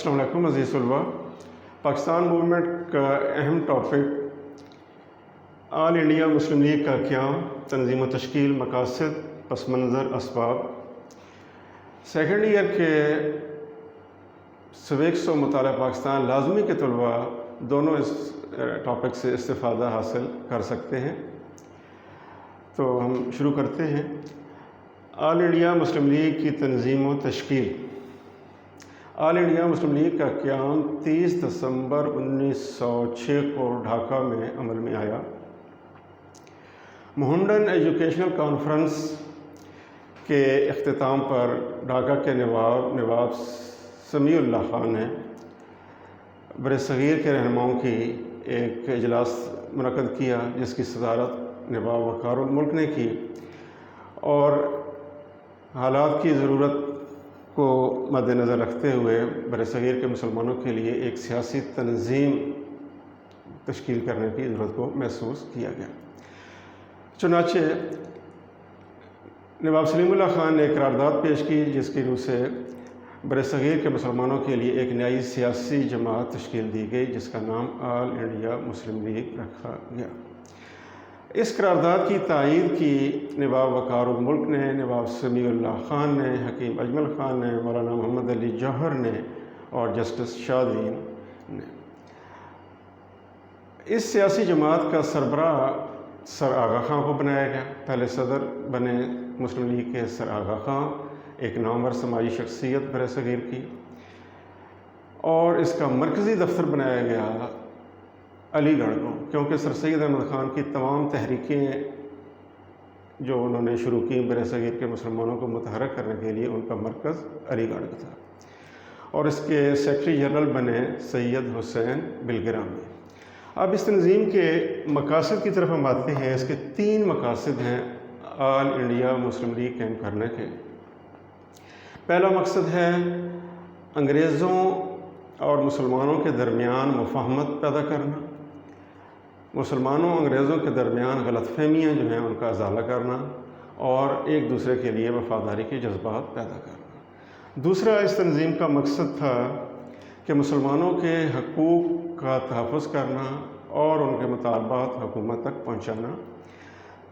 السلام علیکم عزیز طلباء۔ پاکستان موومنٹ کا اہم ٹاپک آل انڈیا مسلم لیگ کا قیام، تنظیم و تشکیل، مقاصد، پس منظر، اسباب۔ سیکنڈ ایئر کے سویکس و مطالعہ پاکستان لازمی کے طلباء دونوں اس ٹاپک سے استفادہ حاصل کر سکتے ہیں۔ تو ہم شروع کرتے ہیں۔ آل انڈیا مسلم لیگ کی تنظیم و تشکیل۔ آل انڈیا مسلم لیگ کا قیام 30 دسمبر 1906 کو ڈھاکہ میں عمل میں آیا۔ مہنڈن ایجوکیشنل کانفرنس کے اختتام پر ڈھاکہ کے نواب سمیع اللہ خان نے برصغیر کے رہنماؤں کی ایک اجلاس منعقد کیا، جس کی صدارت نواب وقار الملک نے کی، اور حالات کی ضرورت کو مد نظر رکھتے ہوئے برصغیر کے مسلمانوں کے لیے ایک سیاسی تنظیم تشکیل کرنے کی ضرورت کو محسوس کیا گیا۔ چنانچہ نواب سلیم اللہ خان نے ایک قرارداد پیش کی، جس کی روح سے برصغیر کے مسلمانوں کے لیے ایک نئی سیاسی جماعت تشکیل دی گئی، جس کا نام آل انڈیا مسلم لیگ رکھا گیا۔ اس قرارداد کی تائید کی نواب وقار الملک نے، نواب سمیع اللہ خان نے، حکیم اجمل خان نے، مولانا محمد علی جوہر نے اور جسٹس شاہدین نے۔ اس سیاسی جماعت کا سربراہ سر آغا خان کو بنایا گیا۔ پہلے صدر بنے مسلم لیگ کے سر آغا خان، ایک نامور سماجی شخصیت برصغیر کی، اور اس کا مرکزی دفتر بنایا گیا علی گڑھ کو، کیونکہ سر سید احمد خان کی تمام تحریکیں جو انہوں نے شروع کی برصغیر کے مسلمانوں کو متحرک کرنے کے لیے، ان کا مرکز علی گڑھ تھا، اور اس کے سیکرٹری جنرل بنے سید حسین بلگرامی۔ اب اس تنظیم کے مقاصد کی طرف ہم آتے ہیں۔ اس کے 3 مقاصد ہیں آل انڈیا مسلم لیگ قائم کرنے کے۔ پہلا مقصد ہے انگریزوں اور مسلمانوں کے درمیان مفاہمت پیدا کرنا، مسلمانوں اور انگریزوں کے درمیان غلط فہمیاں جو ہیں ان کا ازالہ کرنا، اور ایک دوسرے کے لیے وفاداری کے جذبات پیدا کرنا۔ دوسرا اس تنظیم کا مقصد تھا کہ مسلمانوں کے حقوق کا تحفظ کرنا اور ان کے مطالبات حکومت تک پہنچانا۔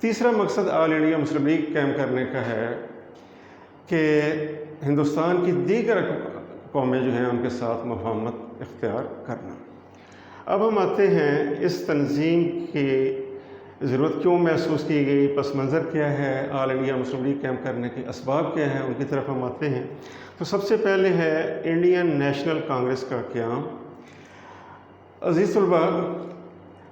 تیسرا مقصد آل انڈیا مسلم لیگ قائم کرنے کا ہے کہ ہندوستان کی دیگر قومیں جو ہیں ان کے ساتھ مفاہمت اختیار کرنا۔ اب ہم آتے ہیں اس تنظیم کی ضرورت کیوں محسوس کی گئی، پس منظر کیا ہے، آل انڈیا مسلم لیگ قائم کرنے کے اسباب کیا ہیں، ان کی طرف ہم آتے ہیں۔ تو سب سے پہلے ہے انڈین نیشنل کانگریس کا قیام۔ عزیز طلباء،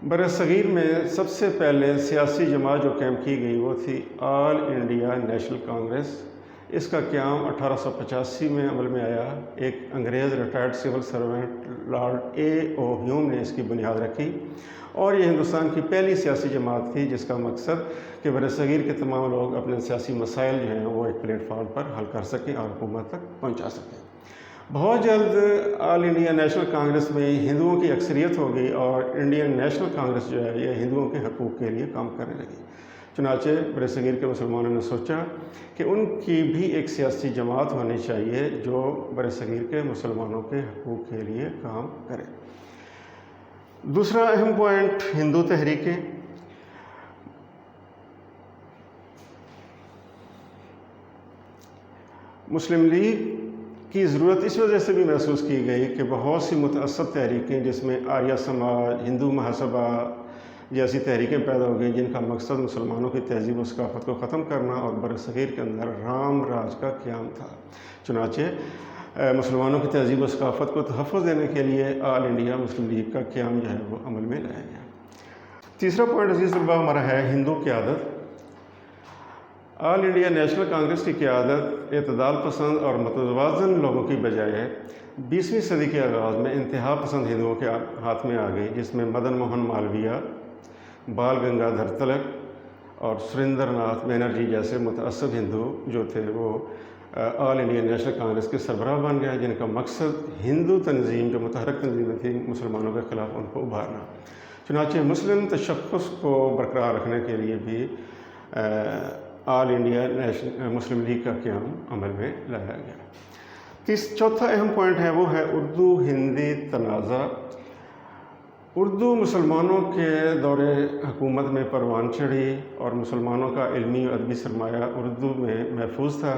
برصغیر میں سب سے پہلے سیاسی جماعت جو قائم کی گئی وہ تھی آل انڈیا نیشنل کانگریس۔ اس کا قیام 1885 میں عمل میں آیا۔ ایک انگریز ریٹائرڈ سول سرونٹ لارڈ اے او ہیوم نے اس کی بنیاد رکھی، اور یہ ہندوستان کی پہلی سیاسی جماعت تھی جس کا مقصد کہ برصغیر کے تمام لوگ اپنے سیاسی مسائل جو ہیں وہ ایک پلیٹ فارم پر حل کر سکیں اور حکومت تک پہنچا سکیں۔ بہت جلد آل انڈیا نیشنل کانگریس میں ہندوؤں کی اکثریت ہو گئی، اور انڈین نیشنل کانگریس جو ہے یہ ہندوؤں کے حقوق کے لیے کام کرنے لگی۔ چنانچہ برصغیر کے مسلمانوں نے سوچا کہ ان کی بھی ایک سیاسی جماعت ہونی چاہیے جو برصغیر کے مسلمانوں کے حقوق کے لیے کام کرے۔ دوسرا اہم پوائنٹ، ہندو تحریکیں۔ مسلم لیگ کی ضرورت اس وجہ سے بھی محسوس کی گئی کہ بہت سی متعصب تحریکیں، جس میں آریہ سماج، ہندو مہاسبھا جیسی تحریکیں پیدا ہو گئیں، جن کا مقصد مسلمانوں کی تہذیب و ثقافت کو ختم کرنا اور برصغیر کے اندر رام راج کا قیام تھا۔ چنانچہ مسلمانوں کی تہذیب و ثقافت کو تحفظ دینے کے لیے آل انڈیا مسلم لیگ کا قیام جو ہے وہ عمل میں لایا گیا۔ تیسرا پوائنٹ عزیز طلباء ہمارا ہے ہندو قیادت۔ آل انڈیا نیشنل کانگریس کی قیادت اعتدال پسند اور متوازن لوگوں کی بجائے 20ویں صدی کے آغاز میں انتہا پسند ہندوؤں کے ہاتھ میں آ گئی، جس میں مدن موہن مالویہ، بال گنگادھر تلک اور سریندر ناتھ بینرجی جیسے متعصب ہندو جو تھے وہ آل انڈیا نیشنل کانگریس کے سربراہ بن گئے، جن کا مقصد ہندو تنظیم جو متحرک تنظیمیں تھیں مسلمانوں کے خلاف ان کو ابھارنا۔ چنانچہ مسلم تشخص کو برقرار رکھنے کے لیے بھی آل انڈیا مسلم لیگ کا قیام عمل میں لایا گیا۔ چوتھا اہم پوائنٹ ہے وہ ہے اردو ہندی تنازع۔ اردو مسلمانوں کے دور حکومت میں پروان چڑھی اور مسلمانوں کا علمی و ادبی سرمایہ اردو میں محفوظ تھا۔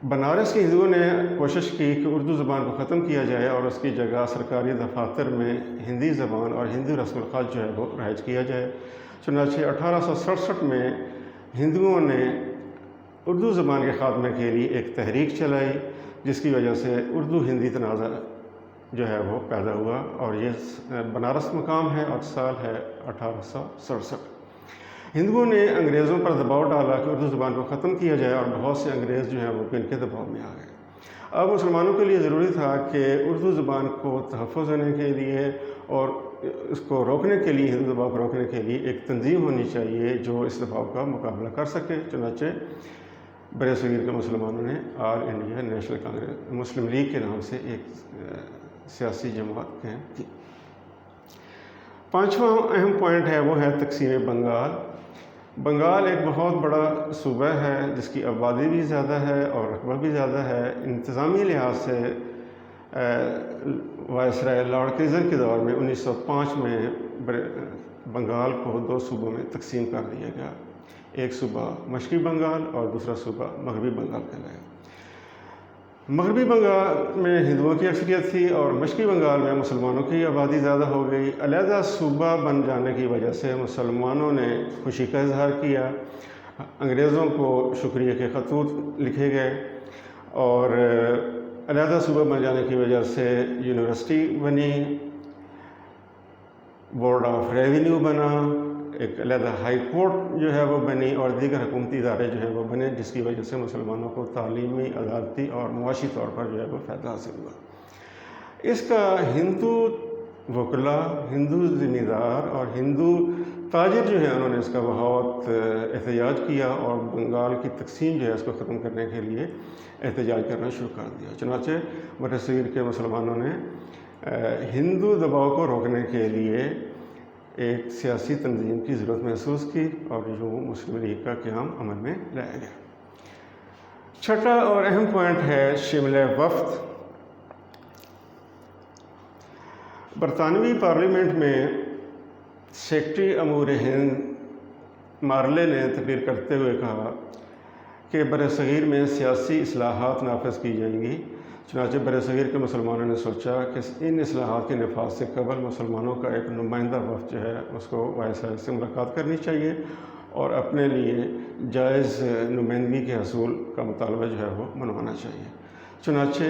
بنارس کے ہندوؤں نے کوشش کی کہ اردو زبان کو ختم کیا جائے اور اس کی جگہ سرکاری دفاتر میں ہندی زبان اور ہندی رسم الخط جو ہے وہ رائج کیا جائے۔ چنانچہ 1867 میں ہندوؤں نے اردو زبان کے خاتمے کے لیے ایک تحریک چلائی، جس کی وجہ سے اردو ہندی تنازع جو ہے وہ پیدا ہوا، اور یہ بنارس مقام ہے اور سال ہے 1867۔ ہندوؤں نے انگریزوں پر دباؤ ڈالا کہ اردو زبان کو ختم کیا جائے، اور بہت سے انگریز جو ہیں وہ ان کے دباؤ میں آ گئے۔ اب مسلمانوں کے لیے ضروری تھا کہ اردو زبان کو تحفظ دینے کے لیے اور اس کو روکنے کے لیے، ہندو دباؤ کو روکنے کے لیے ایک تنظیم ہونی چاہیے جو اس دباؤ کا مقابلہ کر سکے۔ چنانچہ برِ صغیر کے مسلمانوں نے آل انڈیا نیشنل کانگریس مسلم لیگ کے نام سے ایک سیاسی جماعت قائم کی۔ پانچواں اہم پوائنٹ ہے وہ ہے تقسیم بنگال۔ بنگال ایک بہت بڑا صوبہ ہے جس کی آبادی بھی زیادہ ہے اور رقبہ بھی زیادہ ہے۔ انتظامی لحاظ سے وائسرائے لارڈ کرزن کے دور میں 1905 میں بنگال کو 2 صوبوں میں تقسیم کر دیا گیا، ایک صوبہ مشرقی بنگال اور دوسرا صوبہ مغربی بنگال کہلایا۔ مغربی بنگال میں ہندوؤں کی اکثریت تھی اور مشرقی بنگال میں مسلمانوں کی آبادی زیادہ ہو گئی۔ علیحدہ صوبہ بن جانے کی وجہ سے مسلمانوں نے خوشی کا اظہار کیا، انگریزوں کو شکریہ کے خطوط لکھے گئے، اور علیحدہ صوبہ بن جانے کی وجہ سے یونیورسٹی بنی، بورڈ آف ریونیو بنا، ایک علیحدہ ہائی کورٹ جو ہے وہ بنی، اور دیگر حکومتی ادارے جو ہیں وہ بنے، جس کی وجہ سے مسلمانوں کو تعلیمی، عدالتی اور معاشی طور پر جو ہے وہ فائدہ حاصل ہوا۔ اس کا ہندو وکلاء، ہندو ذمہ دار اور ہندو تاجر جو ہیں انہوں نے اس کا بہت احتجاج کیا، اور بنگال کی تقسیم جو ہے اس کو ختم کرنے کے لیے احتجاج کرنا شروع کر دیا۔ چنانچہ برِ صغیر کے مسلمانوں نے ہندو دباؤ کو روکنے کے لیے ایک سیاسی تنظیم کی ضرورت محسوس کی، اور یوں مسلم لیگ کا قیام عمل میں لایا گیا۔ چھٹا اور اہم پوائنٹ ہے شملہ وفد۔ برطانوی پارلیمنٹ میں سیکرٹری امور ہند مارلے نے تقریر کرتے ہوئے کہا کہ برِ صغیر میں سیاسی اصلاحات نافذ کی جائیں گی۔ چنانچہ برِ صغیر کے مسلمانوں نے سوچا کہ ان اصلاحات کے نفاذ سے قبل مسلمانوں کا ایک نمائندہ وفد جو ہے اس کو وائسرائے سے ملاقات کرنی چاہیے اور اپنے لیے جائز نمائندگی کے حصول کا مطالبہ جو ہے وہ منوانا چاہیے۔ چنانچہ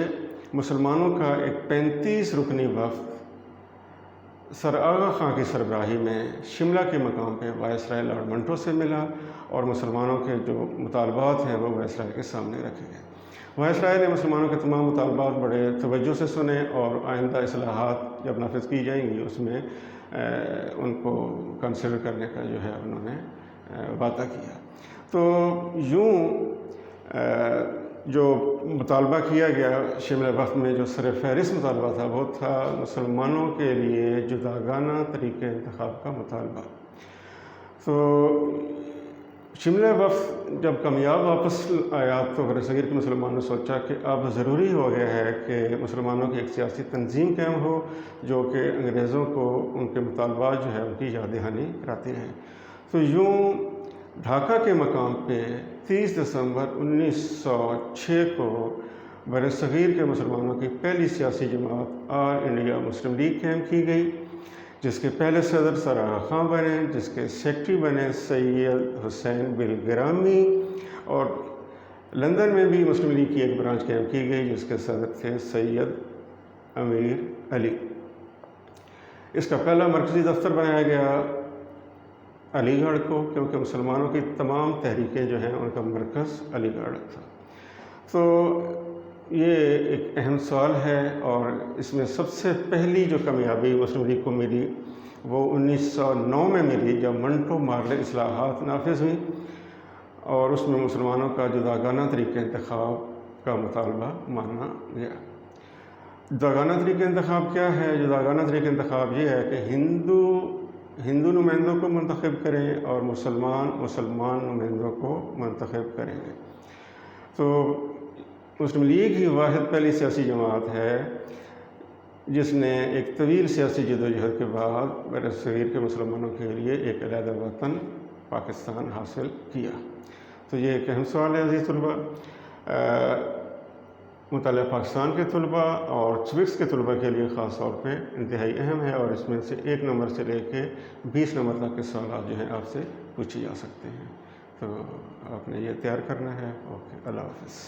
مسلمانوں کا ایک 35 رکنی وفد سر آغا خان کی سربراہی میں شملہ کے مقام پہ وائسرائے لارڈ منٹو سے ملا، اور مسلمانوں کے جو مطالبات ہیں وہ وائسرائے کے سامنے رکھے گئے۔ وائسرائے نے مسلمانوں کے تمام مطالبات بڑے توجہ سے سنے، اور آئندہ اصلاحات جب نافذ کی جائیں گی اس میں ان کو کنسیڈر کرنے کا جو ہے انہوں نے وعدہ کیا۔ تو یوں جو مطالبہ کیا گیا شملہ وفد میں، جو سر فہرست مطالبہ تھا وہ تھا مسلمانوں کے لیے جداگانہ طریقۂ انتخاب کا مطالبہ۔ تو شملہ وفد جب کامیاب واپس آیا تو برِ صغیر کے مسلمانوں نے سوچا کہ اب ضروری ہو گیا ہے کہ مسلمانوں کی ایک سیاسی تنظیم قائم ہو جو کہ انگریزوں کو ان کے مطالبات جو ہے ان کی یاد دہانی کراتی رہے۔ تو یوں ڈھاکہ کے مقام پہ 30 دسمبر 1906 کو برِ صغیر کے مسلمانوں کی پہلی سیاسی جماعت آل انڈیا مسلم لیگ قائم کی گئی، جس کے پہلے صدر سر آغا خان بنے، جس کے سیکرٹری بنے سید حسین بل گرامی، اور لندن میں بھی مسلم لیگ کی ایک برانچ قائم کی گئی جس کے صدر تھے سید امیر علی۔ اس کا پہلا مرکزی دفتر بنایا گیا علی گڑھ کو، کیونکہ مسلمانوں کی تمام تحریکیں جو ہیں ان کا مرکز علی گڑھ تھا۔ تو یہ ایک اہم سوال ہے، اور اس میں سب سے پہلی جو کامیابی مسلم لیگ کو ملی وہ 1909 میں ملی، جب منٹو مارلے اصلاحات نافذ ہوئی اور اس میں مسلمانوں کا جداگانہ طریقۂ انتخاب کا مطالبہ مانا گیا۔ جداگانہ طریقۂ انتخاب کیا ہے؟ جداگانہ طریقۂ انتخاب یہ ہے کہ ہندو نمائندوں کو منتخب کریں اور مسلمان نمائندوں کو منتخب کریں گے۔ تو مسلم لیگ ہی واحد پہلی سیاسی جماعت ہے جس نے ایک طویل سیاسی جدوجہد کے بعد بر صغیر کے مسلمانوں کے لیے ایک علیحدہ وطن پاکستان حاصل کیا۔ تو یہ ایک اہم سوال ہے عزیز طلباء، مطالعہ پاکستان کے طلباء اور سوکس کے طلباء کے لیے خاص طور پہ انتہائی اہم ہے، اور اس میں سے 1 نمبر سے لے کے 20 نمبر تک کے سوالات جو ہیں آپ سے پوچھے جا سکتے ہیں۔ تو آپ نے یہ تیار کرنا ہے۔ اوکے، اللہ حافظ۔